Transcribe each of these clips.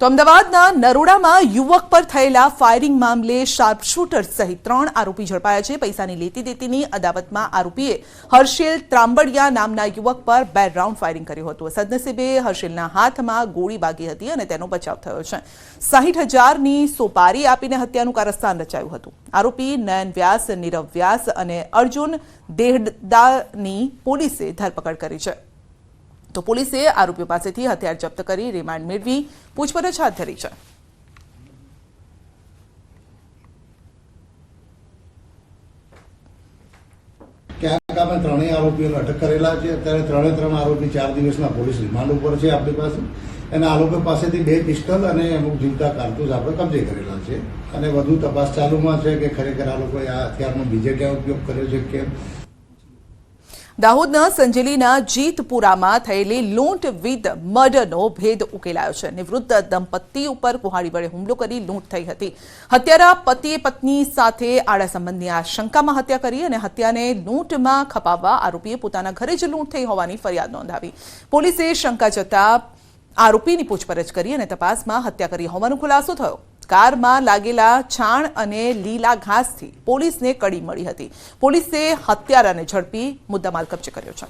તો અમદાવાદના નરોડામાં યુવક પર થયેલા ફાયરિંગ મામલે શાર્પશૂટર સહિત 3 આરોપી ઝડપાયા છે। પૈસાની લેતી દેતીની અદાવતમાં આરોપીએ હર્ષેલ ત્રાંબડિયા નામના યુવક પર 2 રાઉન્ડ ફાયરિંગ કર્યું હતું। સદનસીબે હર્ષેલના હાથમાં ગોળી વાગી હતી અને તેનો બચાવ થયો છે। 60,000ની સોપારી આપીને હત્યાનું કારસ્તાન રચાયું હતું। આરોપી નયન વ્યાસ, નીરવ વ્યાસ અને અર્જુન દેહડાની પોલીસે ધરપકડ કરી છે। तो પોલીસે આરોપીઓ પાસેથી હથિયાર જપ્ત કરી રિમાન્ડ મેળવી પૂછપરછ હાથ ધરી છે। ક્યાંક આપણે 3 આરોપીઓને અટક કરેલા છે। અત્યારે 3 આરોપી 4 દિવસના પોલીસ રિમાન્ડ ઉપર છે આપણી પાસે। અને આરોપીઓ પાસેથી 2 પિસ્તોલ અને અમુક જીવતા કારતૂસ આપણે કબજે કરેલા છે અને વધુ તપાસ ચાલુમાં છે કે ખરેખર આ લોકોએ આ હથિયારનો બીજે ક્યાં ઉપયોગ કર્યો છે કેમ। દાહોદના સંજેલીના જીતપુરામાં થયેલી લૂંટ વિથ મર્ડરનો ભેદ ઉકેલાયો છે। નિવૃત્ત દંપતી ઉપર કુહાડી વડે હુમલો કરી લૂંટ થઈ હતી। હત્યારા પતિએ પત્ની સાથે આડા સંબંધની આશંકામાં હત્યા કરી અને હત્યાને લૂંટમાં ખપાવવા આરોપીએ પોતાના ઘરે જ લૂંટ થઈ હોવાની ફરિયાદ નોંધાવી। પોલીસે શંકા જતા આરોપીની પૂછપરછ કરી અને તપાસમાં હત્યા કરી હોવાનો ખુલાસો થયો। કારમાં લાગેલા છાણ અને લીલા ઘાસથી પોલીસને કડી મળી હતી। પોલીસે હત્યારાને ઝડપી મુદ્દામાલ કબજે કર્યો છે।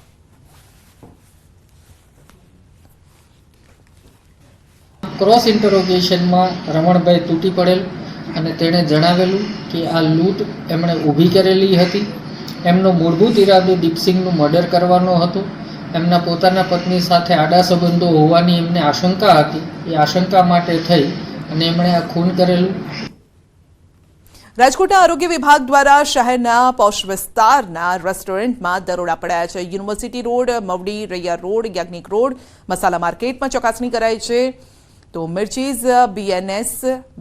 ક્રોસ ઇન્ટરોગેશનમાં રમણભાઈ તૂટી પડેલ અને તેણે જણાવેલું કે આ લૂંટ એમણે ઊભી કરેલી હતી। એમનો મૂળભૂત ઇરાદો દીપસિંહનું મર્ડર કરવાનો હતો। એમના પોતાના પત્ની સાથે આડા સંબંધો હોવાની એમને આશંકા હતી। એ આશંકા માટે થઈ અને એમણે આ ખૂન કરેલું। રાજકોટના આરોગ્ય વિભાગ દ્વારા શહેરના પોશ વિસ્તારના રેસ્ટોરન્ટમાં દરોડા પડાયા છે। University road, Mavdi, Raiya road, Yagnik road, masala માર્કેટમાં ચકાસણી કરાઈ છે। તો મિર્ચીઝ બીએનએસ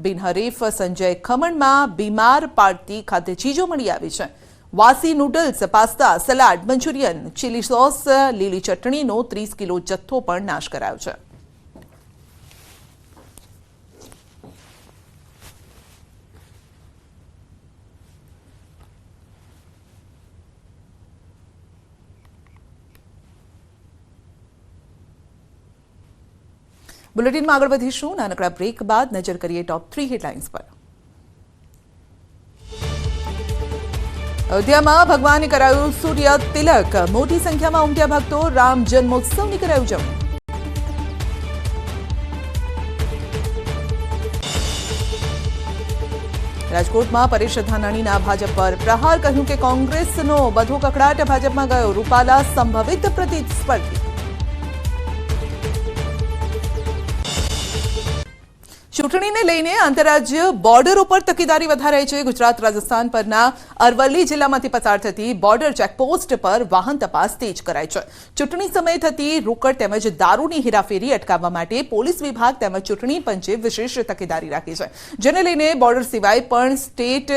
બિનહરીફ સંજય ખમણમાં બીમાર પાડતી ખાદ્ય ચીજો મળી આવી છે। વાસી noodles, pasta, salad, Manchurian, chilli sauce, લીલી ચટણીનો 30 કિલો જથ્થો પણ નાશ કરાયો છે। બુલેટિનમાં આગળ વધીશું। નાનકડા બ્રેક બાદ નજર કરીએ ટોપ 3 હેડલાઇન્સ પર। અયોધ્યામાં ભગવાને કરાયું સૂર્ય તિલક। મોટી સંખ્યામાં ઉમટ્યા ભક્તો। રામ જન્મોત્સવની કરાઈ ઉજવણી। રાજકોટમાં પરેશ ધાનાણીના ભાજપ પર પ્રહાર। કહ્યું કે કોંગ્રેસનો બધો કકડાટ ભાજપમાં ગયો। રૂપાલા સંભવિત પ્રતિસ્પર્ધી। ચૂંટણીને લઈને આંતરરાજ્ય બોર્ડર ઉપર તકેદારી વધારાઈ છે। ગુજરાત રાજસ્થાન પરના અરવલ્લી જિલ્લામાંથી પસાર થતી બોર્ડર ચેકપોસ્ટ પર વાહન તપાસ તેજ કરાઈ છે। ચૂંટણી સમયે થતી રોકડ તેમજ દારૂની હેરાફેરી અટકાવવા માટે પોલીસ વિભાગ તેમજ ચૂંટણી પંચે વિશેષ તકેદારી રાખી છે, જેને લઈને બોર્ડર સિવાય પણ સ્ટેટ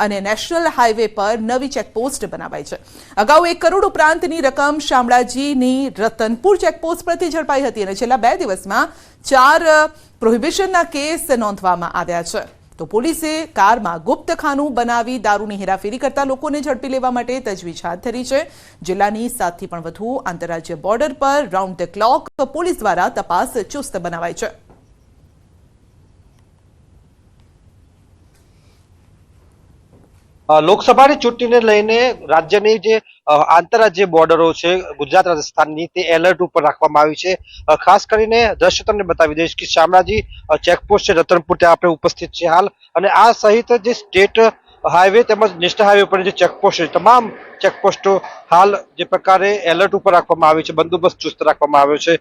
અને નેશનલ હાઈવે પર નવી ચેકપોસ્ટ બનાવાઈ છે। અગાઉ 1 કરોડ ઉપરાંતની રકમ શામળાજીની રતનપુર ચેકપોસ્ટ પરથી ઝડપાઈ હતી અને છેલ્લા 2 દિવસમાં 4 પ્રોહિબિશનના કેસ નોંધવામાં આવ્યા છે। તો પોલીસે કારમાં ગુપ્તખાનું બનાવી દારૂની હેરાફેરી કરતા લોકોને ઝડપી લેવા માટે તજવીજ હાથ ધરી છે। જિલ્લાની 7થી પણ વધુ આંતરરાજ્ય બોર્ડર પર રાઉન્ડ ધ ક્લોક પોલીસ દ્વારા તપાસ ચુસ્ત બનાવાઈ છે। લોકસભાની ચૂંટણીને લઈને રાજ્યની જે આંતરરાજ્ય બોર્ડરો છે ગુજરાત રાજસ્થાનની તે એલર્ટ ઉપર રાખવામાં આવી છે। ખાસ કરીને દ્રશ્ય તમને બતાવી દઈશ કે શામળાજી ચેકપોસ્ટ છે રતનપુર ત્યાં આપણે ઉપસ્થિત છે હાલ, અને આ સહિત જે સ્ટેટ હાઈવે તેમજ નેશનલ હાઈવે પર જે ચેકપોસ્ટ છે તમામ ચેકપોસ્ટો હાલ જે પ્રકારે એલર્ટ ઉપર રાખવામાં આવી છે, બંદોબસ્ત ચુસ્ત રાખવામાં આવ્યો છે।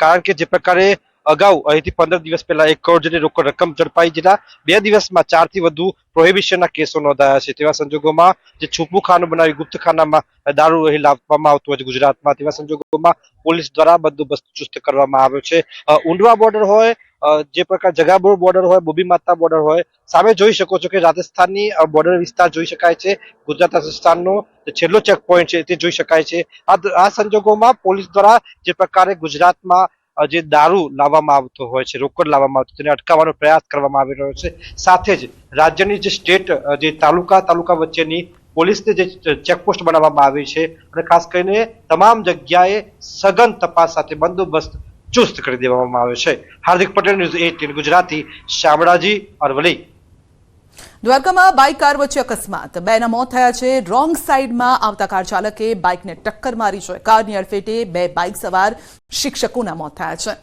કારણ કે જે પ્રકારે અગાઉ અહીંથી 15 દિવસ પહેલા 1 કરોડ જેટલી રોકડ રકમ ઝડપાઈ, જેના 2 દિવસમાં 4થી વધુ પ્રોહિબિશનના કેસો નોંધાયા છે। તેવા સંજોગોમાં જે છુપું ખાનું બનાવી ગુપ્ત ખાનામાં દારૂ અહીં લાવવામાં આવતું હોય છે ગુજરાતમાં, તેવા સંજોગોમાં પોલીસ દ્વારા બંદોબસ્ત ચુસ્ત કરવામાં આવ્યો છે। ઉંડવા બોર્ડર હોય, જે પ્રકાર જગાબોર બોર્ડર હોય, બોબી માતા બોર્ડર હોય, સામે જોઈ શકો છો કે રાજસ્થાનની બોર્ડર વિસ્તાર જોઈ શકાય છે। ગુજરાત રાજસ્થાનનો છેલ્લો ચેક પોઈન્ટ છે તે જોઈ શકાય છે। આ સંજોગોમાં પોલીસ દ્વારા જે પ્રકારે ગુજરાતમાં જે દારૂ લાવવામાં આવતો હોય છે, રોકડ લાવવામાં આવતો તેને અટકાવવાનો પ્રયાસ કરવામાં આવી રહ્યો છે। સાથે જ રાજ્યની જે સ્ટેટ જે તાલુકા વચ્ચેની પોલીસને જે ચેકપોસ્ટ બનાવવામાં આવી છે અને ખાસ કરીને તમામ જગ્યાએ સઘન તપાસ સાથે બંદોબસ્ત ચુસ્ત કરી દેવામાં આવ્યો છે. હાર્દિક પટેલ, ન્યૂઝ 18 ગુજરાતી, શામળાજી, અરવલ્લી. દ્વારકામાં બાઇક કાર વચ્ચે અકસ્માત, બેના મોત થયા છે. રોંગ સાઈડમાં આવતા કાર ચાલકે બાઇકને ટક્કર મારી છે. કારની અડફેટે 2 બાઇક સવાર શિક્ષકોના મોત થયા છે.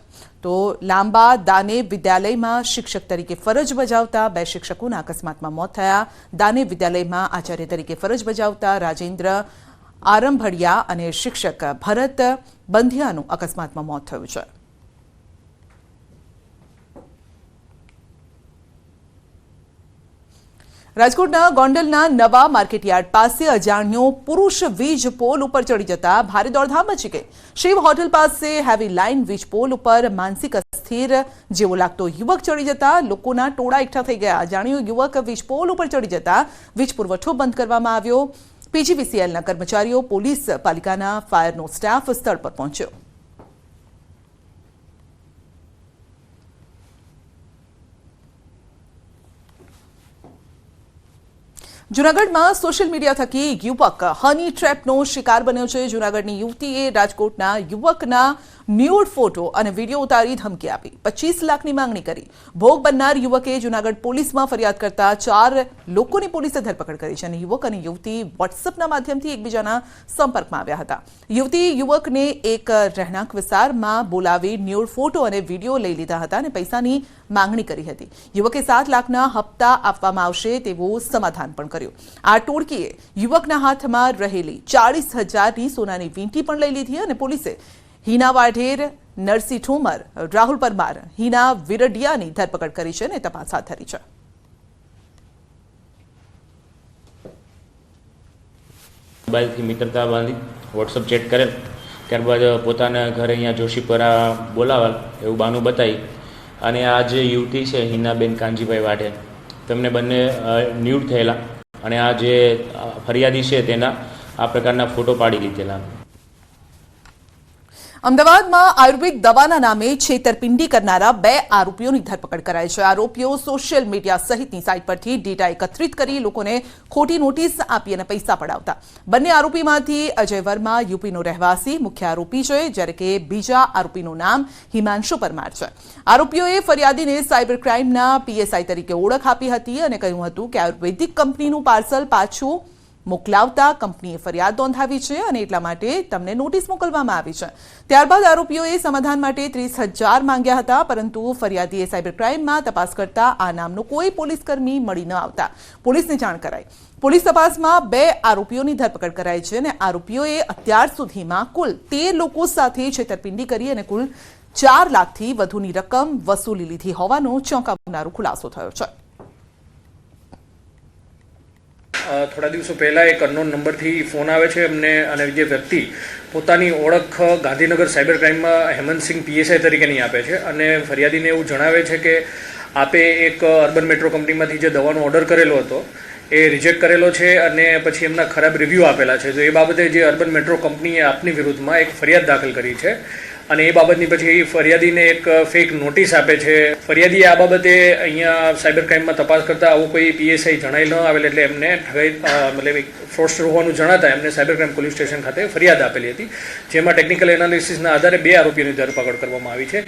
તો લાંબા દાને વિદ્યાલયમાં શિક્ષક તરીકે ફરજ બજાવતા 2 શિક્ષકોના અકસ્માતમાં મોત થયા. દાને વિદ્યાલયમાં આચાર્ય તરીકે ફરજ બજાવતા રાજેન્દ્ર આરંભડિયા અને શિક્ષક ભરત બંધિયાનું અકસ્માતમાં મોત થયું છે. રાજકોટના ગોંડલના નવા માર્કેટયાર્ડ પાસે અજાણ્યો પુરુષ વીજ પોલ ઉપર ચડી જતા ભારે દોડધામ મચી ગઈ. શિવ હોટેલ પાસે હેવી લાઇન વીજ પોલ ઉપર માનસિક અસ્થિર જેવો લાગતો યુવક ચડી જતા લોકોના ટોળા એકઠા થઈ ગયા. અજાણ્યો યુવક વીજ પોલ ઉપર ચડી જતા વીજ પુરવઠો બંધ કરવામાં આવ્યો. પીજીવીસીએલના કર્મચારીઓ, પોલીસ, પાલિકાના ફાયરનો સ્ટાફ સ્થળ પર પહોંચ્યો. જૂનાગઢમાં સોશિયલ મીડિયા થકી યુવક હની ટ્રેપનો શિકાર બન્યો છે. જૂનાગઢની યુવતીએ રાજકોટના યુવકના ન્યૂડ ફોટો અને વિડીયો ઉતારી ધમકી આપી 25 લાખની માંગણી કરી. ભોગ બનનાર યુવકે જૂનાગઢ પોલીસમાં ફરિયાદ કરતા 4 લોકોની પોલીસે ધરપકડ કરી છે અને યુવક અને યુવતી વોટ્સએપના માધ્યમથી એકબીજાના સંપર્કમાં આવ્યા હતા. યુવતી યુવકને એક રહેણાંક વિસ્તારમાં બોલાવી ન્યૂડ ફોટો અને વિડીયો લઈ લીધા હતા અને પૈસાની માંગણી કરી હતી. યુવકે 7 લાખના હપ્તા આપવામાં આવશે તેવું સમાધાન પણ કર્યું. આ ટોળકીએ યુવકના હાથમાં રહેલી 40,000ની સોનાની વીંટી પણ લઈ લીધી અને પોલીસે હિના વાઢેર, નરસિંહ ઠોમર, રાહુલ પરમાર, હિના વિરડિયાની ધરપકડ કરી છે અને તપાસ હાથ ધરી છે. મોબાઈલથી મિત્રતા બાંધી વોટ્સઅપ ચેટ કરેલ. ત્યારબાદ પોતાના ઘરે અહીંયા જોશીપરા બોલાવેલ એવું બાનું બતાવી અને આ જે યુવતી છે હિનાબેન કાનજીભાઈ વાઢેર, તેમને બંને ન્યૂડ થયેલા અને આ જે ફરિયાદી છે તેના આ પ્રકારના ફોટો પાડી લીધેલા. અમદાવાદમાં આયુર્વેદ દવાના નામે છેતરપિંડી કરનારા 2 આરોપીઓની ધરપકડ કરાઈ છે. આરોપીઓ સોશિયલ મીડિયા સહિતની સાઇટ પરથી ડેટા એકત્રિત કરી લોકોને ખોટી નોટિસ આપી અને પૈસા પડાવતા. બંને આરોપીમાંથી અજય વર્મા યુપીનો રહેવાસી મુખ્ય આરોપી છે, જ્યારે કે બીજા આરોપીનું નામ હિમાંશુ પરમાર છે. આરોપીઓએ ફરિયાદીને સાયબર ક્રાઇમના પીએસઆઈ તરીકે ઓળખ આપી હતી અને કહ્યું હતું કે આયુર્વેદિક કંપનીનું પાર્સલ પાછું મોકલાવતા કંપનીએ ફરિયાદ નોંધાવી છે અને એટલા માટે તમને નોટિસ મોકલવામાં આવી છે. ત્યારબાદ આરોપીઓએ સમાધાન માટે 30,000 માંગ્યા હતા, પરંતુ ફરિયાદીએ સાયબર ક્રાઇમમાં તપાસ કરતા આ નામનો કોઈ પોલીસકર્મી મળી ન આવતા પોલીસને જાણ કરાઈ. પોલીસ તપાસમાં 2 આરોપીઓની ધરપકડ કરાઈ છે અને આરોપીઓએ અત્યાર સુધીમાં કુલ 13 લોકો સાથે છેતરપિંડી કરી અને કુલ 4 લાખથી વધુની રકમ વસૂલી લીધી હોવાનો ચોંકાવનારો ખુલાસો થયો છે. થોડા દિવસો પહેલાં એક અનનોન નંબરથી ફોન આવે છે એમને અને જે વ્યક્તિ પોતાની ઓળખ ગાંધીનગર સાયબર ક્રાઇમમાં હેમંતસિંહ પીએસઆઈ તરીકેની આપે છે અને ફરિયાદીને એવું જણાવે છે કે આપે એક અર્બન મેટ્રો કંપનીમાંથી જે દવાનો ઓર્ડર કરેલો હતો એ રિજેક્ટ કરેલો છે અને પછી એમના ખરાબ રિવ્યૂ આપેલા છે. તો એ બાબતે જે અર્બન મેટ્રો કંપનીએ આપની વિરુદ્ધમાં એક ફરિયાદ દાખલ કરી છે અને એ બાબતની પછી ફરિયાદીને એક ફેક નોટિસ આપે છે. ફરિયાદીએ આ બાબતે અહીંયા સાયબર ક્રાઇમમાં તપાસ કરતા આવું કોઈ પીએસઆઈ જણાઈ ન આવેલ એટલે એમને મતલબ ફ્રોડસ્ટર હોવાનું જણાતા એમને સાયબર ક્રાઇમ પોલીસ સ્ટેશન ખાતે ફરિયાદ આપેલી હતી, જેમાં ટેકનિકલ એનાલિસિસના આધારે 2 આરોપીઓની ધરપકડ કરવામાં આવી છે.